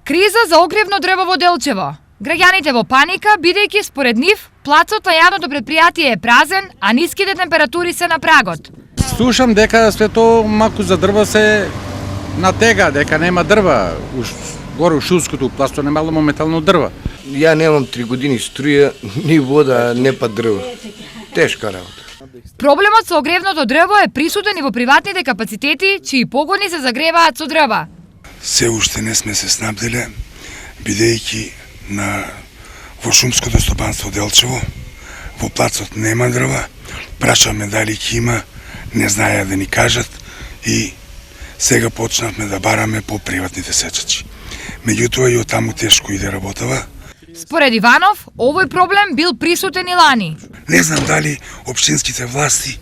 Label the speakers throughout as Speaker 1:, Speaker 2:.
Speaker 1: Криза за огревно дрво во Делчево. Граѓаните во паника, бидејќи според нив, плацот на јавното предпријатие е празен, а ниските температури се на прагот.
Speaker 2: Слушам дека свето маку за дрва се натега, дека нема дрва. Горе у Шулското пласто немало моментално дрва.
Speaker 3: Ја немам 3 години струја, ни вода, не па дрво. Тешка работа.
Speaker 1: Проблемот со огревното дрво е присутен и во приватните капацитети, чии погони се загреваат со дрва.
Speaker 4: Се уште не сме се снабделе, бидејќи во шумското стопанство Делчево, во плацот нема дрва, прашаме дали ќе има, не знаеа да ни кажат и сега почнавме да бараме по приватните сечачи. Меѓутоа и оттаму тешко иде работава.
Speaker 1: Според Иванов, овој проблем бил присутен и лани.
Speaker 4: Не знам дали општинските власти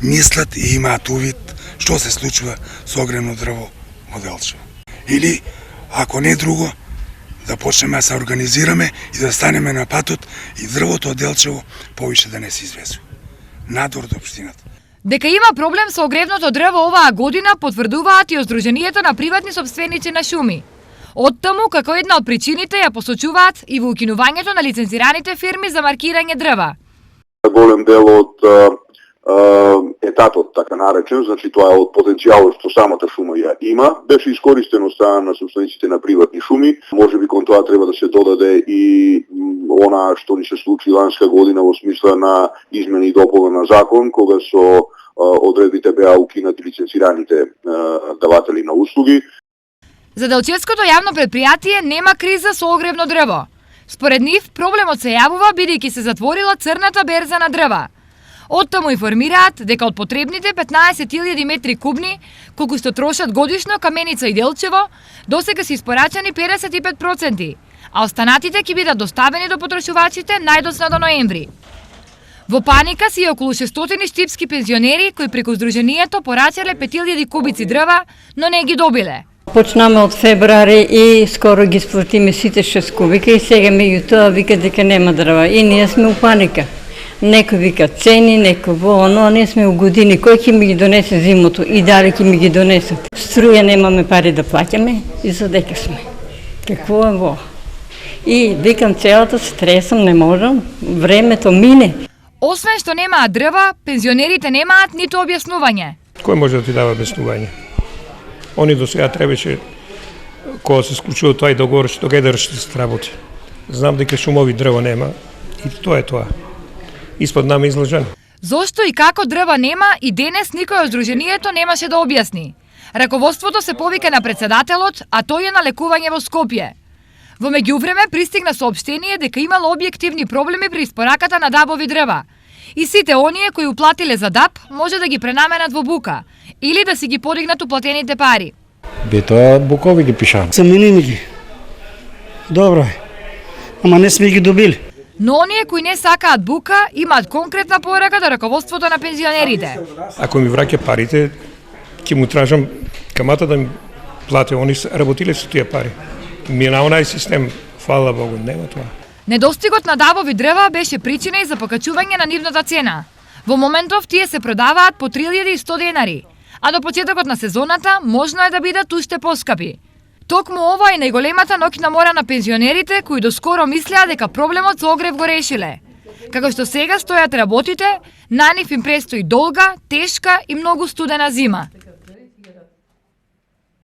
Speaker 4: мислат и имаат увид што се случува со огревно дрво во Делчево. Или, ако не друго, да почнеме да се организираме и да станеме на патот и дрвото од Делчево повише да не се извезува. Надвор до општината.
Speaker 1: Дека има проблем со огревното дрво оваа година потврдуваат и од Сдруженијето на приватни сопственици на шуми. Оттаму, како една од причините, ја посочуваат и во укинувањето на лицензираните фирми за маркирање дрва.
Speaker 5: Голем дел од етатот, така наречен, значи тоа е од потенцијалот што самата шума ја има, беше искористено од страна на собствениците на приватни шуми. Можеби кон тоа треба да се додаде и она што ни се случи ланска година во смисла на измени и дополна на закон, кога со одредбите беа укинати лицензираните даватели на услуги.
Speaker 1: За Делчевското јавно предпријатие нема криза со огревно дрво. Според нив, проблемот се јавува бидејќи се затворила црната берза на дрва. Оттаму информираат дека од потребните 15.000 метри кубни, колку што трошат годишно Каменица и Делчево, досега се испорачани 55%, а останатите ќе бидат доставени до потрошувачите најдоцна до ноември. Во паника се и околу 600 штипски пензионери кои преку Сдруженијето порачале 5000 кубици дрва, но не ги добиле.
Speaker 6: Почнаме од февруари и скоро ги спортиме сите 6 кубика и сега меѓу тоа вика дека нема дрва и ние сме у паника. Некој вика цени, некој во оно, ние сме у години, кој ќе ми ги донесе зимото и дали ќе ми ги донесат. Струја немаме пари да плаќаме и за дека сме. Какво е во? И викам целата се тресам, не можам, времето мине.
Speaker 1: Освен што немаат дрва, пензионерите немаат ниту објаснување.
Speaker 7: Кој може да ти дава објаснување? Они до сега требаше, кога се склучува тоа и договор, што тој ще се работи. Знам дека шумови дрво нема и тоа е тоа. Испод нама излажен.
Speaker 1: Зошто и како дрва нема и денес никој од Сдруженијето немаше да објасни. Раководството се повика на председателот, а тој е на лекување во Скопје. Во меѓувреме пристигна соопштение дека имало објективни проблеми при испораката на дабови дрва. И сите оние кои уплатиле за даб може да ги пренаменат во бука или да си ги подигнат уплатените пари.
Speaker 8: Бе тоа букови ги пишаат.
Speaker 9: Заменими ги. Добро е. Ама не сме ги добили.
Speaker 1: Но оние кои не сакаат бука имаат конкретна порака до раководството на пензионерите.
Speaker 7: Ако ми враќа парите, ќе му тражам камата да ми плати. Они работиле со тие пари. Ми на онај систем, фала Богу, нема тоа.
Speaker 1: Недостигот на дабови дрва беше причина и за покачување на нивната цена. Во моментов тие се продаваат по 3100 денари, а до почетокот на сезоната можно е да бидат уште поскапи. Токму ова е најголемата ноќна мора на пензионерите кои доскоро мислеа дека проблемот со огрев го решиле. Како што сега стојат работите, на нив им престои долга, тешка и многу студена зима.